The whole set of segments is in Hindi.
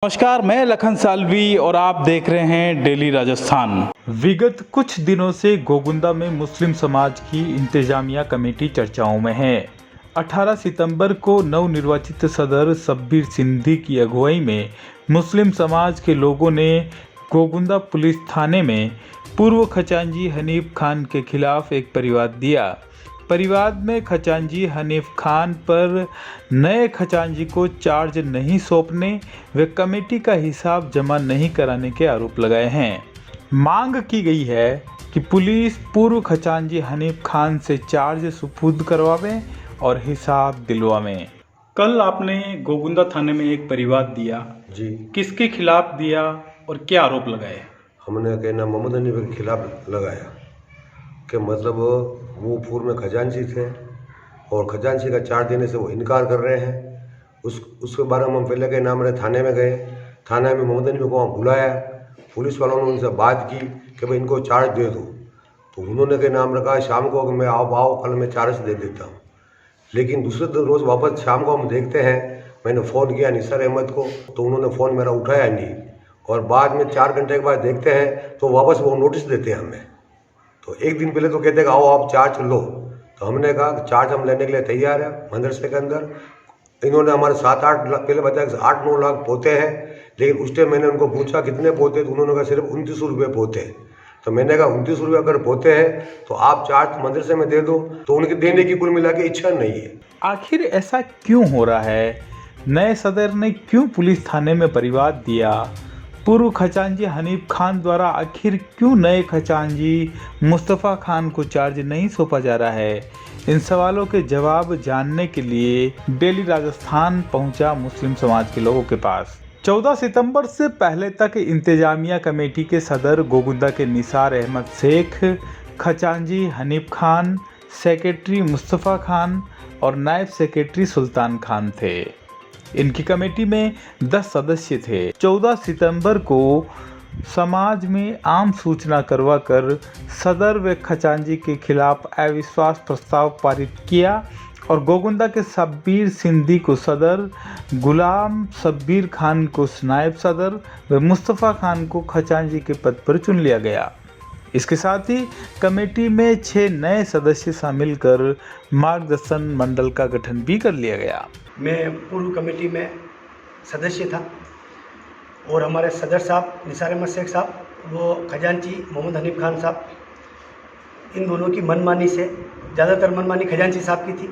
नमस्कार, मैं लखन सालवी और आप देख रहे हैं डेली राजस्थान। विगत कुछ दिनों से गोगुंदा में मुस्लिम समाज की इंतजामिया कमेटी चर्चाओं में है। 18 सितंबर को नवनिर्वाचित सदर शब्बीर सिंधी की अगुवाई में मुस्लिम समाज के लोगों ने गोगुंदा पुलिस थाने में पूर्व खजांची हनीफ खान के खिलाफ एक परिवाद दिया। परिवाद में खजांची हनीफ खान पर नए खजांची को चार्ज नहीं सौंपने व कमेटी का हिसाब जमा नहीं कराने के आरोप लगाए हैं। मांग की गई है कि पुलिस पूर्व खजांची हनीफ खान से चार्ज सुपुर्द करवावे और हिसाब दिलवावे। कल आपने गोगुंदा थाने में एक परिवाद दिया जी, किसके खिलाफ दिया और क्या आरोप लगाए? हमने कहना मोहम्मद हनीफ के खिलाफ लगाया कि मतलब वो पूर्व में खजांची थे और खजांची का चार्ज देने से वो इनकार कर रहे हैं। उसके बारे में हम पहले के नाम रहे थाने में गए। थाने में मोहम्मद हनीफ को वहाँ बुलाया। पुलिस वालों ने उनसे बात की कि भाई इनको चार्ज दे दो, तो उन्होंने के नाम रखा शाम को कि मैं आओ कल मैं चार्ज दे देता हूँ। लेकिन दूसरे रोज़ वापस शाम को हम देखते हैं, मैंने फ़ोन किया निसार अहमद को, तो उन्होंने फ़ोन मेरा उठाया नहीं और बाद में 4 घंटे के बाद देखते हैं तो वापस वो नोटिस देते हैं हमें। तो एक दिन पहले तो कहते हैं आओ आप चार्ज लो, तो हमने कहा चार्ज हम लेने के लिए तैयार है। मदरसे के अंदर इन्होंने हमारे 7-8 लाख पहले बताया कि 8-9 लाख पोते हैं, लेकिन उस टाइम मैंने उनको पूछा कितने पोते, तो उन्होंने कहा सिर्फ 29 रुपये पोते हैं। तो मैंने कहा 29 रुपये अगर पोते हैं तो आप चार्ज मदरसे में दे दो, तो उनके देने की कुल मिला के इच्छा नहीं है। आखिर ऐसा क्यों हो रहा है? नए सदर ने क्यों पुलिस थाने में परिवाद दिया? पूर्व खजांची हनीफ खान द्वारा आखिर क्यों नए खजांची मुस्तफ़ा खान को चार्ज नहीं सौंपा जा रहा है? इन सवालों के जवाब जानने के लिए डेली राजस्थान पहुंचा मुस्लिम समाज के लोगों के पास। 14 सितंबर से पहले तक इंतजामिया कमेटी के सदर गोगुंदा के निसार अहमद शेख, खजांची हनीफ खान, सेक्रेटरी मुस्तफ़ा खान और नायब सेक्रेटरी सुल्तान खान थे। इनकी कमेटी में 10 सदस्य थे। 14 सितंबर को समाज में आम सूचना करवाकर सदर व खजांची के खिलाफ अविश्वास प्रस्ताव पारित किया और गोगुंदा के शब्बीर सिंधी को सदर, गुलाम शब्बीर खान को नायब सदर व मुस्तफ़ा खान को खजांची के पद पर चुन लिया गया। इसके साथ ही कमेटी में 6 नए सदस्य शामिल कर मार्गदर्शन मंडल का गठन भी कर लिया गया। मैं पूर्व कमेटी में सदस्य था और हमारे सदर साहब निसार अहमद शेख साहब, वो खजांची मोहम्मद हनीफ खान साहब, इन दोनों की मनमानी से, ज़्यादातर मनमानी खजांची साहब की थी।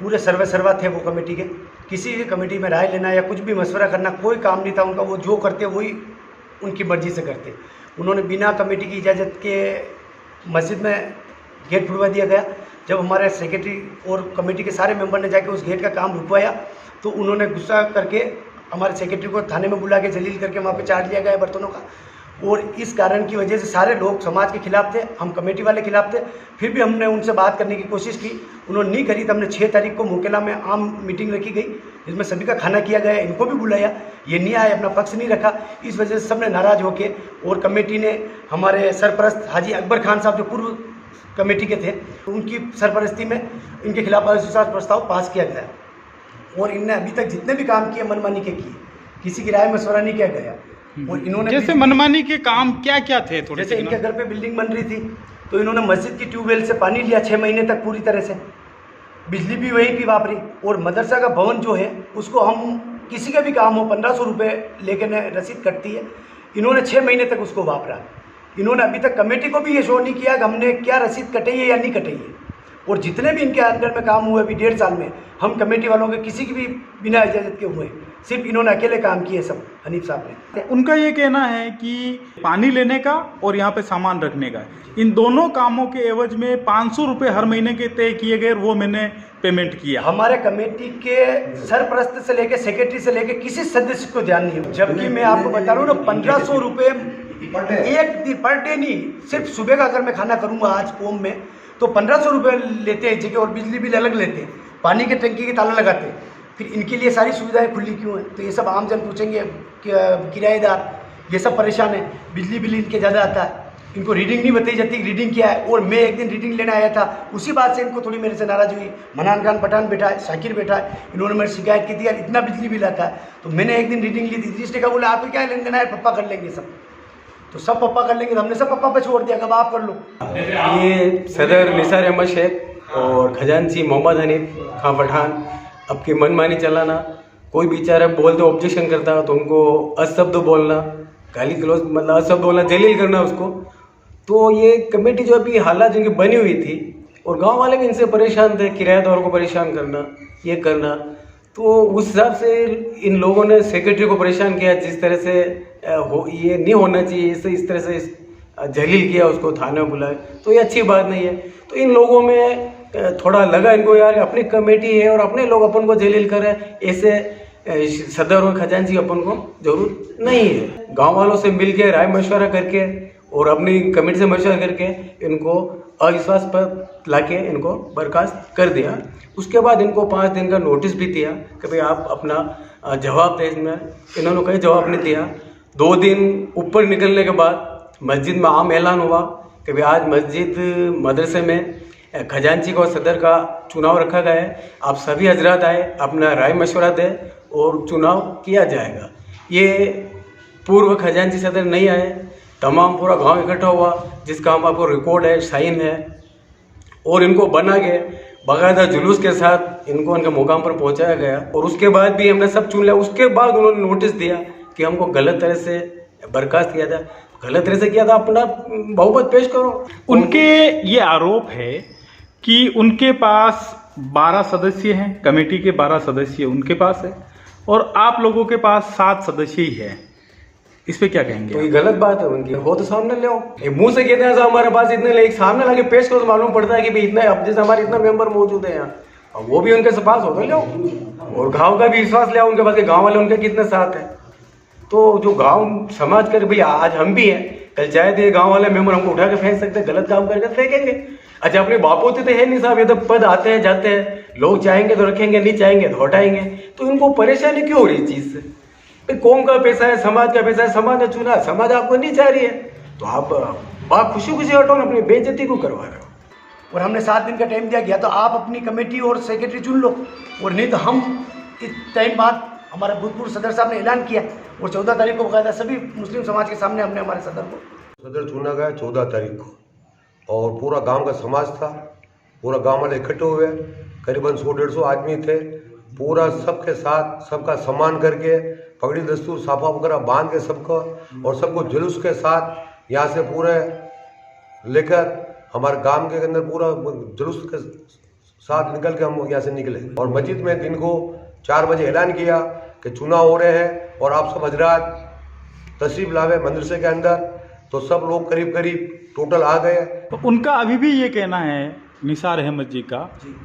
पूरे सर्वा थे वो कमेटी के। किसी भी कमेटी में राय लेना या कुछ भी मशवरा करना कोई काम नहीं था उनका। वो जो करते वही उनकी मर्जी से करते। उन्होंने बिना कमेटी की इजाज़त के मस्जिद में गेट खुलवा दिया गया। जब हमारे सेक्रेटरी और कमेटी के सारे मेंबर ने जाके उस गेट का काम रुकवाया तो उन्होंने गुस्सा करके हमारे सेक्रेटरी को थाने में बुला के जलील करके वहाँ पे चार्ज लिया गया बर्तनों का। और इस कारण की वजह से सारे लोग समाज के खिलाफ थे, हम कमेटी वाले खिलाफ थे। फिर भी हमने उनसे बात करने की कोशिश की, उन्होंने नहीं करी। तो हमने 6 तारीख को मुकेला में आम मीटिंग रखी गई जिसमें सभी का खाना किया गया। इनको भी बुलाया, ये नहीं आए, अपना पक्ष नहीं रखा। इस वजह से सबने नाराज़ होकर और कमेटी ने हमारे सरपरस्त हाजी अकबर खान साहब जो पूर्व कमेटी के थे, उनकी सरपरस्ती में इनके खिलाफ अविश्वास प्रस्ताव पास किया गया। और इनने अभी तक जितने भी काम किए मनमानी के किए, किसी की राय मशवरा नहीं किया गया। और इन्होंने जैसे मनमानी के काम क्या क्या थे? थोड़े जैसे इनके घर पे बिल्डिंग बन रही थी तो इन्होंने मस्जिद की ट्यूबवेल से पानी लिया 6 महीने तक पूरी तरह से, बिजली भी वहीं की वापरी। और मदरसा का भवन जो है उसको हम किसी का भी काम हो 1500 रुपये लेकर रसीद कटती है, इन्होंने 6 महीने तक उसको वापरा। इन्होंने अभी तक कमेटी को भी ये शो नहीं किया कि हमने क्या रसीद कटी है या नहीं कटी है। और जितने भी इनके अंदर में काम हुए अभी 1.5 साल में, हम कमेटी वालों के किसी की भी बिना इजाज़त के हुए, सिर्फ इन्होंने अकेले काम किए सब हनीफ साहब ने। उनका ये कहना है कि पानी लेने का और यहाँ पे सामान रखने का, इन दोनों कामों के एवज में 500 रुपये हर महीने के तय किए गए, वो मैंने पेमेंट किया। हमारे कमेटी के सरपरस्त से लेके सेक्रेटरी से लेके किसी सदस्य को ध्यान नहीं है। जबकि मैं आपको बता रहा हूँ ना, 1500 रुपये एक दिन पर डे नहीं, सिर्फ सुबह का अगर मैं खाना करूँगा आज कोम में तो 1500 रुपये लेते हैं जगह, और बिजली बिल अलग लेते हैं, पानी के टंकी के ताला लगाते हैं। फिर इनके लिए सारी सुविधाएं खुली क्यों हैं? तो ये सब आम जन पूछेंगे, किराएदार ये सब परेशान है, बिजली बिल इनके ज़्यादा आता है। इनको रीडिंग नहीं बताई जाती, रीडिंग क्या है। और मैं एक दिन रीडिंग लेने आया था, उसी बात से इनको थोड़ी मेरे से नाराज़ हुई। मनान खान पठान बैठा है, शाकिर बैठा है, इन्होंने मेरी शिकायत की थी यार इतना बिजली बिल आता है। तो मैंने एक दिन रीडिंग ली थी, इसने कहा बोले आप क्या लेन देना है, पप्पा कर लेंगे सब। तो सब पप्पा कर लेंगे, तो हमने सब पप्पा पे छोड़ दिया, कब आप कर लो। ये सदर निसार अहमद शेख और खजांची मोहम्मद हनीफ खान पठान अब की मनमानी चलाना, कोई बेचारा बोलते ऑब्जेक्शन करता तो उनको अशब्द बोलना, गाली गलौज मतलब अशब्द बोलना, जलील करना उसको। तो ये कमेटी जो अभी हालात जिनकी बनी हुई थी और गांव वाले भी इनसे परेशान थे, किराएदारों को परेशान करना, ये करना। तो उस हिसाब से इन लोगों ने सेक्रेटरी को परेशान किया, जिस तरह से ये नहीं होना चाहिए, इस तरह से जलील किया, उसको थाने में बुलाया। तो ये अच्छी बात नहीं है। तो इन लोगों में थोड़ा लगा इनको यार अपनी कमेटी है और अपने लोग अपन को जलील करें, ऐसे सदर और खजांची अपन को जरूरत नहीं है। गांव वालों से मिल के राय मशवरा करके और अपनी कमेटी से मशवरा करके इनको अविश्वास पर लाके इनको बर्खास्त कर दिया। उसके बाद इनको 5 दिन का नोटिस भी दिया कि भाई आप अपना जवाब दें इसमें। इन्होंने कोई जवाब नहीं दिया। 2 दिन ऊपर निकलने के बाद मस्जिद में आम ऐलान हुआ कि भाई आज मस्जिद मदरसे में खजांची को सदर का चुनाव रखा गया है, आप सभी हजरात आए, अपना राय मशवरा दें और चुनाव किया जाएगा। ये पूर्व खजांची सदर नहीं आए, तमाम पूरा गांव इकट्ठा हुआ, जिसका हम आपको रिकॉर्ड है, साइन है। और इनको बना के बाकायदा जुलूस के साथ इनको उनके मुकाम पर पहुंचाया गया। और उसके बाद भी हमने सब चुन लिया। उसके बाद उन्होंने नोटिस दिया कि हमको गलत तरह से बर्खास्त किया था। गलत तरह से किया था, अपना बहुमत पेश करो। उनके ये आरोप है कि उनके पास 12 सदस्य हैं, कमेटी के 12 सदस्य उनके पास है और आप लोगों के पास 7 सदस्य ही है। इस पे क्या कहेंगे? तो ये गलत बात है उनकी। हो तो सामने ले आओ, मुंह से कहते हैं हमारे पास इतने ले, सामने लाके पेश करो तो मालूम पड़ता है कि भाई इतना, अब जैसे हमारे इतना मेंबर मौजूद है यहाँ, अब वो भी उनके पास हो तो ले आओ। और गाँव का भी विश्वास ले आओ उनके पास कि गाँव वाले उनके कितने साथ हैं। तो जो गाँव समाज कर भाई आज हम भी हैं, कल चाहे तो ये गाँव वाले मेंबर हमको उठा के फेंक सकते हैं, गलत काम करके फेंकेंगे। अच्छा अपने बापों से तो है नहीं साहब, ये तो पद आते हैं जाते हैं, लोग चाहेंगे तो रखेंगे, नहीं चाहेंगे तो हटाएंगे। तो इनको परेशानी क्यों हो रही इस चीज़ से? भाई कौम का पैसा है, समाज का पैसा है, समाज ने चुना, समाज आपको नहीं चाह रही है तो आप बात खुशी खुशी हटो ना, अपनी बेइज्जती को करवा रहे हो। और हमने 7 दिन का टाइम दिया गया, तो आप अपनी कमेटी और सेक्रेटरी चुन लो, और नहीं तो हम इस टाइम बाद हमारे भूतपूर्व सदर साहब ने ऐलान किया और 14 तारीख को बकायदा सभी मुस्लिम समाज के सामने हमने हमारे सदर चुना गया 14 तारीख को। और पूरा गांव का समाज था, पूरा गांव वाले इकट्ठे हुए, करीबन 100-150 आदमी थे। पूरा सबके साथ सबका सम्मान करके पगड़ी दस्तूर साफा वगैरह बांध के सबको, और सबको जुलूस के साथ यहाँ से पूरे लेकर हमारे गांव के अंदर पूरा जुलूस के साथ निकल के हम यहाँ से निकले। और मस्जिद में दिन को 4 बजे ऐलान किया कि चुनाव हो रहे हैं और आप सब हजरात तशरीफ लावे मदरसे के अंदर। तो सब लोग करीब करीब टोटल आ गए। तो उनका अभी भी ये कहना है निसार अहमद जी का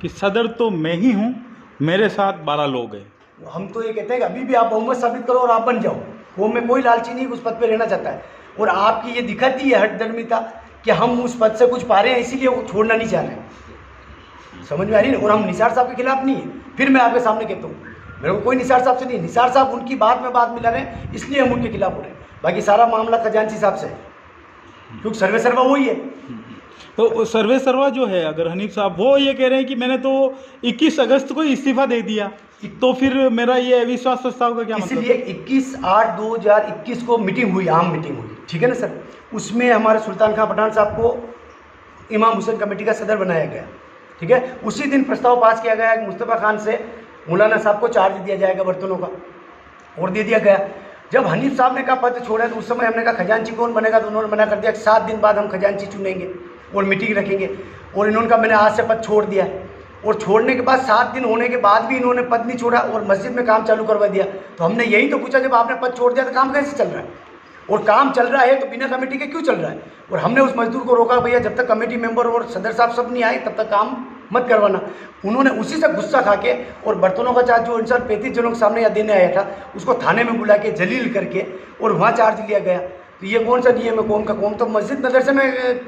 कि सदर तो मैं ही हूँ, मेरे साथ 12 लोग हैं। हम तो ये कहते हैं कि अभी भी आप बहुमत साबित करो और आप बन जाओ। वो में कोई लालची नहीं उस पद पे रहना चाहता है। और आपकी ये दिखाती है हठधर्मिता कि हम उस पद से कुछ पा रहे हैं, इसीलिए वो छोड़ना नहीं चाह रहे। समझ में आ रही है? और हम निसार साहब के खिलाफ नहीं है। फिर मैं आपके सामने कहता हूँ, मेरे को कोई निसार साहब से नहीं, निसार साहब उनकी बात में बात मिला रहे हैं, इसलिए हम उनके खिलाफ हो रहे हैं। बाकी सारा मामला खजांची साहब से, क्योंकि सर्वे सर्वा वही है। तो सर्वे सर्वा जो है, अगर हनीफ साहब वो ये कह रहे हैं कि मैंने तो 21 अगस्त को इस्तीफा दे दिया, तो फिर मेरा ये अविश्वास प्रस्ताव का क्या मतलब? इसलिए 21/8/2021 को मीटिंग हुई, आम मीटिंग हुई, ठीक है ना सर। उसमें हमारे सुल्तान खान पठान साहब को इमाम हुसैन कमेटी का सदर बनाया गया, ठीक है। उसी दिन प्रस्ताव पास किया गया कि मुस्तफ़ा खान से मौलाना साहब को चार्ज दिया जाएगा बर्तनों का, और दे दिया गया। जब हनीफ साहब ने कहा पद छोड़ा, तो उस समय हमने कहा खजांची कौन बनेगा, तो उन्होंने मना कर दिया कि 7 दिन बाद हम खजांची चुनेंगे और मीटिंग रखेंगे। और इन्होंने कहा मैंने आज से पद छोड़ दिया। और छोड़ने के बाद 7 दिन होने के बाद भी इन्होंने पद नहीं छोड़ा और मस्जिद में काम चालू करवा दिया। तो हमने यही तो पूछा, जब आपने पद छोड़ दिया तो काम कैसे चल रहा है? और काम चल रहा है तो बिना कमेटी के क्यों चल रहा है? और हमने उस मजदूर को रोका, भैया जब तक कमेटी मेंबर और सदर साहब सब नहीं आए तब तक काम मत करवाना। उन्होंने उसी से गुस्सा खा के और बर्तनों का चार्ज जो इंसान 35 जनों के सामने यहाँ देने आया था, उसको थाने में बुला के जलील करके और वहाँ चार्ज लिया गया। तो ये कौन सा नियम है कौम का? कौम तो मस्जिद मदरसे में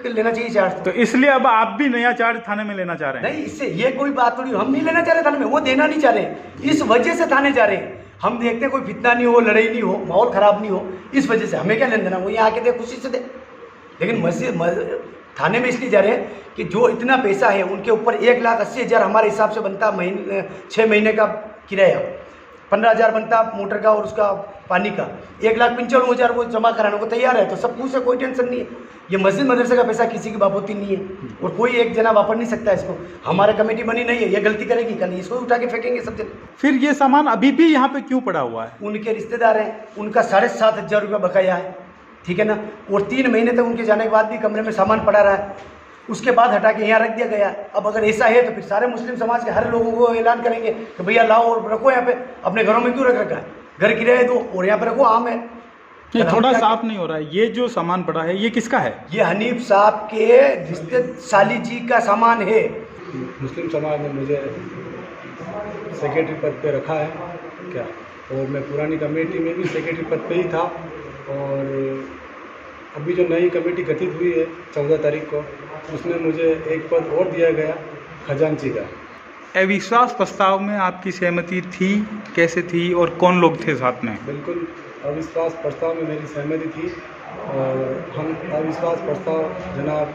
लेना चाहिए चार्ज। तो इसलिए अब आप भी नया चार्ज थाने में लेना चाह रहे हैं? नहीं, इससे ये कोई बात थोड़ी, हम नहीं लेना चाह रहे थाने में, वो देना नहीं चाह रहे। इस वजह से थाने जा रहे हैं। हम देखते हैं कोई फितना नहीं हो, लड़ाई नहीं हो, माहौल खराब नहीं हो, इस वजह से। हमें क्या लेना देना, वो यहाँ आके दे खुशी से दे, लेकिन थाने में इसलिए जा रहे हैं कि जो इतना पैसा है उनके ऊपर 1,80,000 हमारे हिसाब से बनता 6 महीने का किराया, 15,000 बनता मोटर का और उसका पानी का, 1,95,000 वो जमा कराने को तैयार है। तो सब कुछ है, कोई टेंशन नहीं है। ये मस्जिद मदरसे का पैसा किसी की बापोती नहीं है और कोई एक जना वापस नहीं सकता इसको। हमारे कमेटी बनी नहीं है, ये गलती करेगी कल इसको उठा के फेंकेंगे सब जन। फिर ये सामान अभी भी यहाँ पे क्यों पड़ा हुआ है? उनके रिश्तेदार हैं, उनका 7,500 रुपया बकाया है, ठीक है ना। और 3 महीने तक उनके जाने के बाद भी कमरे में सामान पड़ा रहा है, उसके बाद हटा के यहाँ रख दिया गया। अब अगर ऐसा है तो फिर सारे मुस्लिम समाज के हर लोगों को ऐलान करेंगे कि भैया लाओ और रखो यहाँ पे, अपने घरों में क्यों रख रखा है, घर किराए दो और यहाँ पे रखो, आम है। ये थोड़ा साफ नहीं हो रहा है, ये जो सामान पड़ा है ये किसका है? ये हनीफ साहब के रिश्ते साली जी का सामान है। मुस्लिम समाज ने मुझे सेक्रेटरी पद पे रखा है क्या, और मैं पुरानी कमेटी में भी सेक्रेटरी पद पे ही था। और अभी जो नई कमेटी गठित हुई है 14 तारीख को, उसमें मुझे एक पद और दिया गया खजांची का। अविश्वास प्रस्ताव में आपकी सहमति थी, कैसे थी और कौन लोग थे साथ में? बिल्कुल अविश्वास प्रस्ताव में मेरी सहमति थी और हम अविश्वास प्रस्ताव जनाब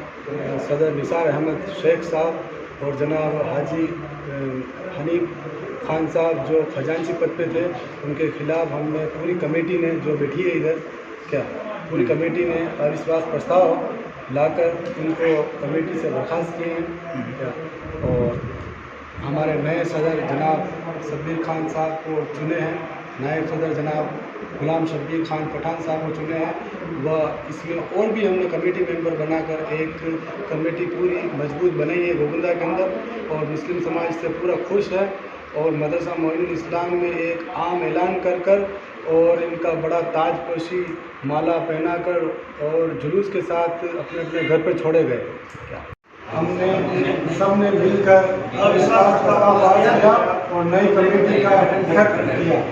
सदर निसार अहमद शेख साहब और जनाब हाजी हनीफ खान साहब जो खजांची पद पे थे, उनके खिलाफ हमने पूरी कमेटी ने जो बैठी है इधर क्या, पूरी कमेटी ने अविश्वास प्रस्ताव लाकर उनको कमेटी से बर्खास्त किए हैं क्या। और हमारे नए सदर जनाब शब्बीर खान साहब को चुने हैं, नायब सदर जनाब गुलाम शब्बीर खान पठान साहब को चुने हैं। वह इसमें और भी हमने कमेटी मेंबर बनाकर एक कमेटी पूरी मजबूत बनाई है गोविंदा के अंदर, और मुस्लिम समाज से पूरा खुश है। और मदरसा मोइनुल इस्लाम में एक आम ऐलान कर और इनका बड़ा ताजपोशी माला पहनाकर और जुलूस के साथ अपने अपने घर पर छोड़े गए। हमने सबने मिलकर अविश्वास प्रस्ताव पास किया और नई कमेटी का गठन किया।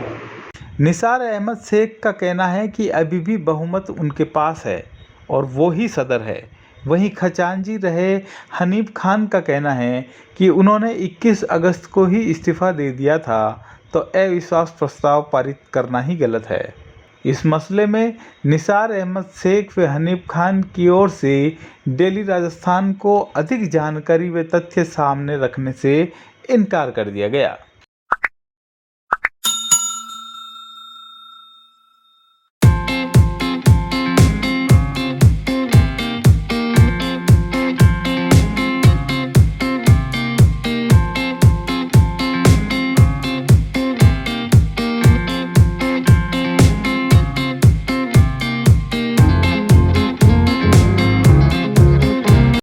निसार अहमद शेख का कहना है कि अभी भी बहुमत उनके पास है और वो ही सदर है। वहीं खजांची रहे हनीफ खान का कहना है कि उन्होंने 21 अगस्त को ही इस्तीफ़ा दे दिया था, तो अविश्वास प्रस्ताव पारित करना ही गलत है। इस मसले में निसार अहमद शेख व हनीफ खान की ओर से डेली राजस्थान को अधिक जानकारी व तथ्य सामने रखने से इनकार कर दिया गया।